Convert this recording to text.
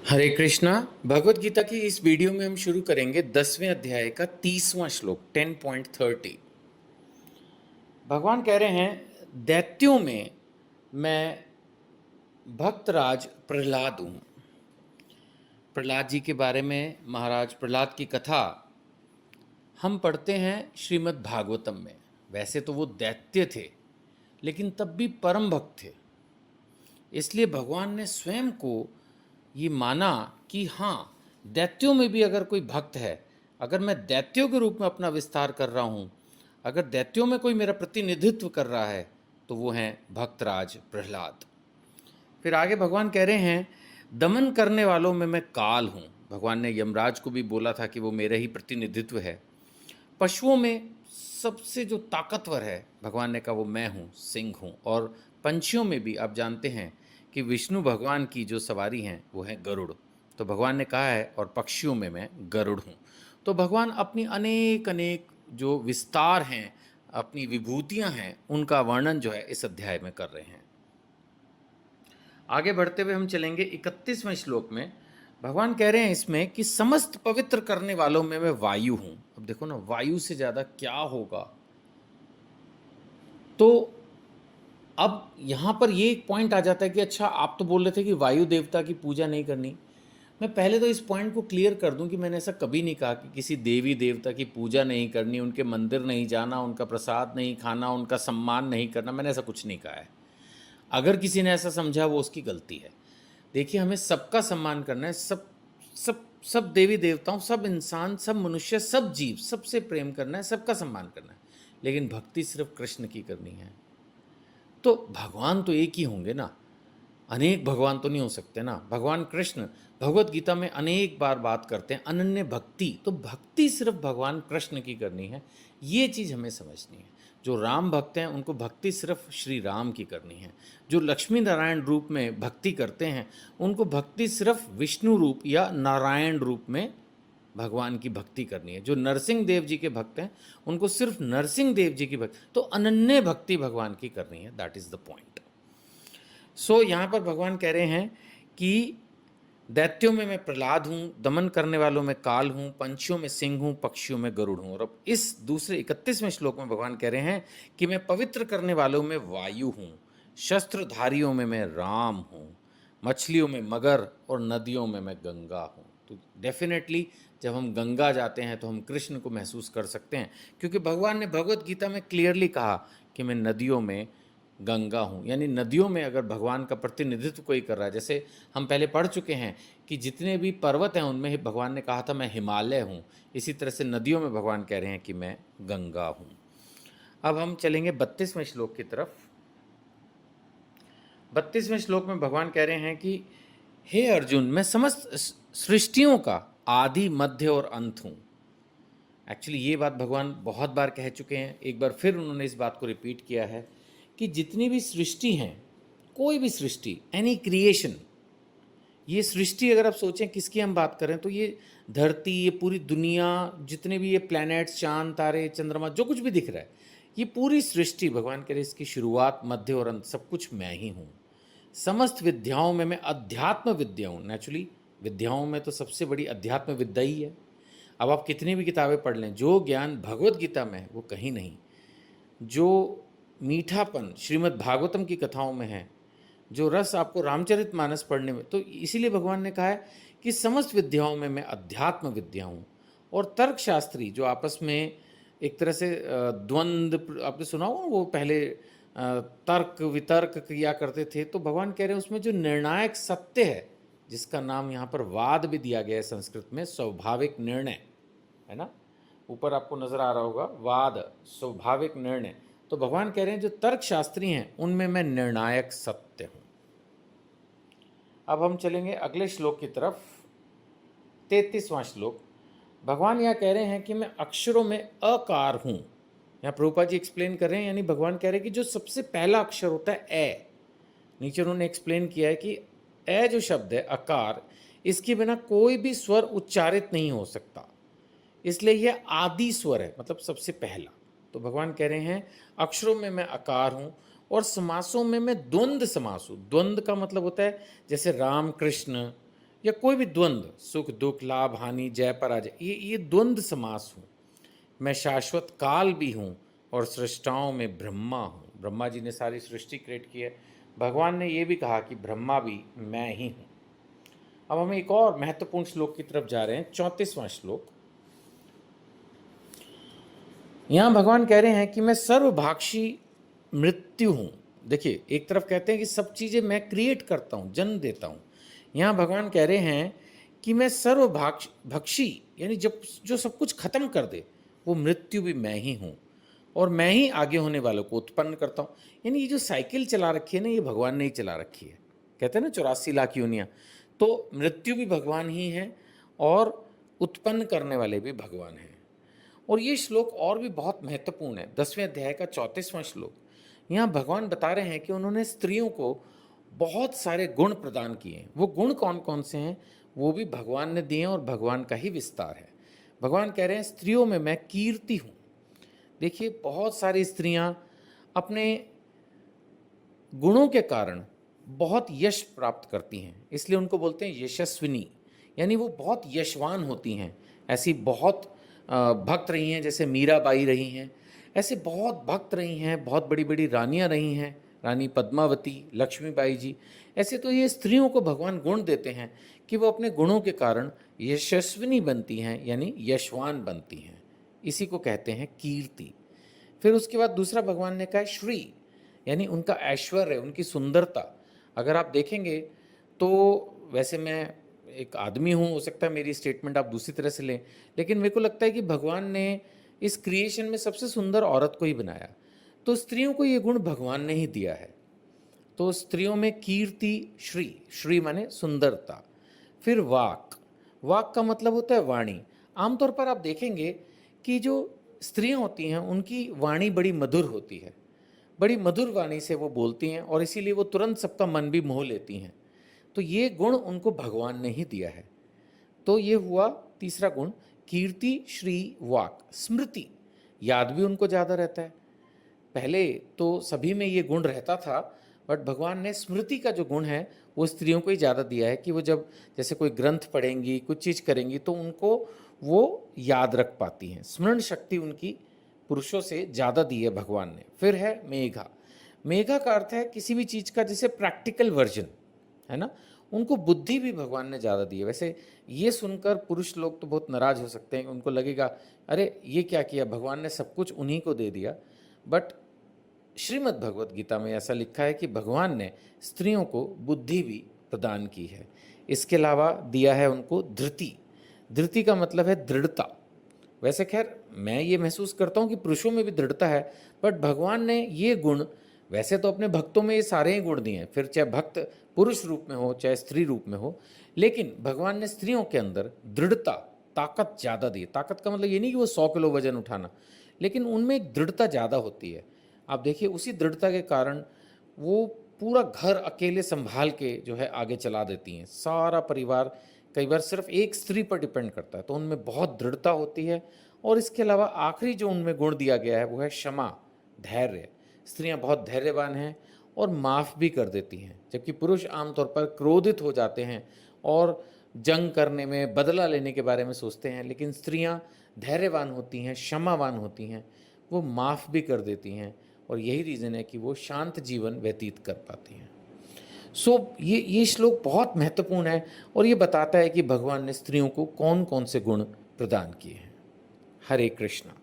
हरे कृष्णा। भगवत गीता की इस वीडियो में हम शुरू करेंगे 10वें अध्याय का 30वां श्लोक 10.30। भगवान कह रहे हैं, दैत्यों में मैं भक्तराज प्रहलाद हूँ। प्रहलाद जी के बारे में, महाराज प्रहलाद की कथा हम पढ़ते हैं श्रीमद् भागवतम में। वैसे तो वो दैत्य थे, लेकिन तब भी परम भक्त थे। इसलिए भगवान ने स्वयं को ये माना कि हाँ, दैत्यों में भी अगर कोई भक्त है, अगर मैं दैत्यों के रूप में अपना विस्तार कर रहा हूँ, अगर दैत्यों में कोई मेरा प्रतिनिधित्व कर रहा है, तो वो हैं भक्तराज प्रहलाद। फिर आगे भगवान कह रहे हैं, दमन करने वालों में मैं काल हूँ। भगवान ने यमराज को भी बोला था कि वो मेरा ही प्रतिनिधित्व है। पशुओं में सबसे जो ताकतवर है, भगवान ने कहा वो मैं हूँ, सिंह हूँ। और पंछियों में भी आप जानते हैं कि विष्णु भगवान की जो सवारी हैं वो है गरुड़। तो भगवान ने कहा है, और पक्षियों में मैं गरुड़ हूँ। तो भगवान अपनी अनेक अनेक जो विस्तार हैं, अपनी विभूतियाँ हैं, उनका वर्णन जो है इस अध्याय में कर रहे हैं। आगे बढ़ते हुए हम चलेंगे 31वें श्लोक में। भगवान कह रहे हैं इसमें कि समस्त पवित्र करने वालों में मैं वायु हूं। अब देखो ना, वायु से ज्यादा क्या होगा। तो अब यहां पर ये एक पॉइंट आ जाता है कि अच्छा, आप तो बोल रहे थे कि वायु देवता की पूजा नहीं करनी। मैं पहले तो इस पॉइंट को क्लियर कर दूं कि मैंने ऐसा कभी नहीं कहा कि किसी देवी देवता की पूजा नहीं करनी, उनके मंदिर नहीं जाना, उनका प्रसाद नहीं खाना, उनका सम्मान नहीं करना। मैंने ऐसा कुछ नहीं कहा है। अगर किसी ने ऐसा समझा, वो उसकी गलती है। देखिए, हमें सबका सम्मान करना है। सब सब सब देवी देवताओं, सब इंसान, सब मनुष्य, सब जीव, सबसे प्रेम करना है, सबका सम्मान करना है। लेकिन भक्ति सिर्फ कृष्ण की करनी है। तो भगवान तो एक ही होंगे ना, अनेक भगवान तो नहीं हो सकते ना। भगवान कृष्ण भगवत गीता में अनेक बार बात करते हैं अनन्य भक्ति। तो भक्ति सिर्फ भगवान कृष्ण की करनी है, ये चीज़ हमें समझनी है। जो राम भक्त हैं उनको भक्ति सिर्फ श्री राम की करनी है। जो लक्ष्मी नारायण रूप में भक्ति करते हैं उनको भक्ति सिर्फ विष्णु रूप या नारायण रूप में भगवान की भक्ति करनी है। जो नरसिंह देव जी के भक्त हैं उनको सिर्फ नरसिंह देव जी की भक्ति, तो अनन्य भक्ति भगवान की करनी है। That is the point. So यहाँ पर भगवान कह रहे हैं कि दैत्यों में मैं प्रहलाद हूँ, दमन करने वालों में काल हूँ, पंछियों में सिंह हूँ, पक्षियों में गरुड़ हूँ। और अब इस दूसरे 31वें श्लोक में भगवान कह रहे हैं कि मैं पवित्र करने वालों में वायु हूँ, शस्त्रधारियों में मैं राम हूँ, मछलियों में मगर, और नदियों में मैं गंगा हूँ। तो डेफिनेटली जब हम गंगा जाते हैं तो हम कृष्ण को महसूस कर सकते हैं, क्योंकि भगवान ने भगवत गीता में क्लियरली कहा कि मैं नदियों में गंगा हूँ। यानी नदियों में अगर भगवान का प्रतिनिधित्व कोई कर रहा है, जैसे हम पहले पढ़ चुके हैं कि जितने भी पर्वत हैं उनमें ही भगवान ने कहा था मैं हिमालय हूँ, इसी तरह से नदियों में भगवान कह रहे हैं कि मैं गंगा हूँ। अब हम चलेंगे 32वें श्लोक की तरफ। 32वें श्लोक में भगवान कह रहे हैं कि हे अर्जुन, मैं समस्त सृष्टियों का आदि, मध्य और अंत हूँ। एक्चुअली ये बात भगवान बहुत बार कह चुके हैं, एक बार फिर उन्होंने इस बात को रिपीट किया है कि जितनी भी सृष्टि हैं, कोई भी सृष्टि, एनी क्रिएशन, ये सृष्टि अगर आप सोचें किसकी हम बात करें तो ये धरती, ये पूरी दुनिया, जितने भी ये प्लैनेट्स, चांद, तारे, चंद्रमा, जो कुछ भी दिख रहा है, ये पूरी सृष्टि भगवान कह रहे इसकी शुरुआत, मध्य और अंत सब कुछ मैं ही हूँ। समस्त विद्याओं में मैं अध्यात्म विद्या हूँ। नेचुरली विद्याओं में तो सबसे बड़ी अध्यात्म विद्या ही है। अब आप कितनी भी किताबें पढ़ लें, जो ज्ञान भगवत गीता में है वो कहीं नहीं। जो मीठापन श्रीमद् भागवतम की कथाओं में है, जो रस आपको रामचरितमानस पढ़ने में, तो इसीलिए भगवान ने कहा है कि समस्त विद्याओं में मैं अध्यात्म विद्या हूँ। और तर्कशास्त्री जो आपस में एक तरह से द्वंद्व, आपने सुना हो वो पहले तर्क वितर्क किया करते थे, तो भगवान कह रहे हैं उसमें जो निर्णायक सत्य है, जिसका नाम यहाँ पर वाद भी दिया गया है संस्कृत में, स्वाभाविक निर्णय, है ना। ऊपर आपको नजर आ रहा होगा वाद, स्वाभाविक निर्णय। तो भगवान कह रहे हैं जो तर्कशास्त्री हैं उनमें मैं निर्णायक सत्य हूं। अब हम चलेंगे अगले श्लोक की तरफ। 33वां श्लोक। भगवान यहाँ कह रहे हैं कि मैं अक्षरों में अकार हूं। यहाँ प्रभुपाद जी एक्सप्लेन कर रहे हैं, यानी भगवान कह रहे हैं कि जो सबसे पहला अक्षर होता है ए, नीचे उन्होंने एक्सप्लेन किया है कि ए जो शब्द है अकार, इसके बिना कोई भी स्वर उच्चारित नहीं हो सकता, इसलिए यह आदि स्वर है, मतलब सबसे पहला। तो भगवान कह रहे हैं अक्षरों में मैं आकार हूं, और समासों में मैं द्वंद्व समास हूं। द्वंद्व का मतलब होता है जैसे राम कृष्ण, या कोई भी द्वंद्व, सुख दुख लाभ हानि जय पराजय, ये द्वंद्व समास हूँ। मैं शाश्वत काल भी हूँ और सृष्टाओं में ब्रह्मा हूँ। ब्रह्मा जी ने सारी सृष्टि क्रिएट की है। भगवान ने ये भी कहा कि ब्रह्मा भी मैं ही हूँ। अब हम एक और महत्वपूर्ण श्लोक की तरफ जा रहे हैं, 34वां श्लोक। यहाँ भगवान कह रहे हैं कि मैं सर्वभाक्षी मृत्यु हूँ। देखिए, एक तरफ कहते हैं कि सब चीज़ें मैं क्रिएट करता हूँ, जन्म देता हूँ। यहाँ भगवान कह रहे हैं कि मैं सर्वभक्षी, यानी जब जो सब कुछ खत्म कर दे, वो मृत्यु भी मैं ही हूँ और मैं ही आगे होने वालों को उत्पन्न करता हूँ। यानी ये जो साइकिल चला रखी है ना, ये भगवान ने ही चला रखी है। कहते हैं ना 84 लाख योनियाँ, तो मृत्यु भी भगवान ही है और उत्पन्न करने वाले भी भगवान हैं। और ये श्लोक और भी बहुत महत्वपूर्ण है, 10वें अध्याय का 34वां श्लोक। यहाँ भगवान बता रहे हैं कि उन्होंने स्त्रियों को बहुत सारे गुण प्रदान किए हैं। वो गुण कौन कौन से हैं, वो भी भगवान ने दिए हैं और भगवान का ही विस्तार है। भगवान कह रहे हैं स्त्रियों में मैं कीर्ति हूँ। देखिए, बहुत सारी स्त्रियाँ अपने गुणों के कारण बहुत यश प्राप्त करती हैं, इसलिए उनको बोलते हैं यशस्विनी, यानी वो बहुत यशवान होती हैं। ऐसी बहुत भक्त रही हैं, जैसे मीराबाई रही हैं, ऐसे बहुत भक्त रही हैं, बहुत बड़ी बड़ी रानियाँ रही हैं, रानी पद्मावती, लक्ष्मीबाई जी। ऐसे तो ये स्त्रियों को भगवान गुण देते हैं कि वो अपने गुणों के कारण यशस्विनी बनती हैं, यानी यशवान बनती हैं। इसी को कहते हैं कीर्ति। फिर उसके बाद दूसरा भगवान ने कहा श्री, यानी उनका ऐश्वर्य, उनकी सुंदरता। अगर आप देखेंगे तो, वैसे मैं एक आदमी हूँ, हो सकता है मेरी स्टेटमेंट आप दूसरी तरह से लें, लेकिन मेरे को लगता है कि भगवान ने इस क्रिएशन में सबसे सुंदर औरत को ही बनाया, तो स्त्रियों को ये गुण भगवान ने ही दिया है। तो स्त्रियों में कीर्ति, श्री, श्री माने सुंदरता। फिर वाक, वाक का मतलब होता है वाणी। आमतौर पर आप देखेंगे कि जो स्त्रियां होती हैं उनकी वाणी बड़ी मधुर होती है, बड़ी मधुर वाणी से वो बोलती हैं और इसीलिए वो तुरंत सबका मन भी मोह लेती हैं। तो ये गुण उनको भगवान ने ही दिया है। तो ये हुआ तीसरा गुण, कीर्ति, श्री, वाक। स्मृति, याद भी उनको ज़्यादा रहता है। पहले तो सभी में ये गुण रहता था, बट भगवान ने स्मृति का जो गुण है वो स्त्रियों को ही ज़्यादा दिया है कि वो जब जैसे कोई ग्रंथ पढ़ेंगी, कुछ चीज़ करेंगी, तो उनको वो याद रख पाती हैं। स्मरण शक्ति उनकी पुरुषों से ज़्यादा दी है भगवान ने। फिर है मेघा। मेघा का अर्थ है किसी भी चीज़ का जैसे प्रैक्टिकल वर्जन, है ना, उनको बुद्धि भी भगवान ने ज़्यादा दी है। वैसे ये सुनकर पुरुष लोग तो बहुत नाराज़ हो सकते हैं, उनको लगेगा अरे ये क्या किया, भगवान ने सब कुछ उन्हीं को दे दिया। बट श्रीमद् भगवत गीता में ऐसा लिखा है कि भगवान ने स्त्रियों को बुद्धि भी प्रदान की है। इसके अलावा दिया है उनको धृति। धृति का मतलब है दृढ़ता। वैसे खैर मैं ये महसूस करता हूँ कि पुरुषों में भी दृढ़ता है, बट भगवान ने ये गुण, वैसे तो अपने भक्तों में ये सारे ही गुण दिए हैं, फिर चाहे भक्त पुरुष रूप में हो चाहे स्त्री रूप में हो, लेकिन भगवान ने स्त्रियों के अंदर दृढ़ता, ताकत ज़्यादा दी। ताकत का मतलब ये नहीं कि वो 100 किलो वजन उठाना, लेकिन उनमें एक दृढ़ता ज़्यादा होती है। आप देखिए, उसी दृढ़ता के कारण वो पूरा घर अकेले संभाल के जो है आगे चला देती हैं। सारा परिवार कई बार सिर्फ एक स्त्री पर डिपेंड करता है, तो उनमें बहुत दृढ़ता होती है। और इसके अलावा आखिरी जो उनमें गुण दिया गया है वो है क्षमा, धैर्य। स्त्रियां बहुत धैर्यवान हैं और माफ़ भी कर देती हैं, जबकि पुरुष आमतौर पर क्रोधित हो जाते हैं और जंग करने में, बदला लेने के बारे में सोचते हैं। लेकिन स्त्रियां धैर्यवान होती हैं, क्षमावान होती हैं, वो माफ़ भी कर देती हैं, और यही रीज़न है कि वो शांत जीवन व्यतीत कर पाती हैं। ये श्लोक बहुत महत्वपूर्ण है और ये बताता है कि भगवान ने स्त्रियों को कौन कौन से गुण प्रदान किए हैं। हरे कृष्णा।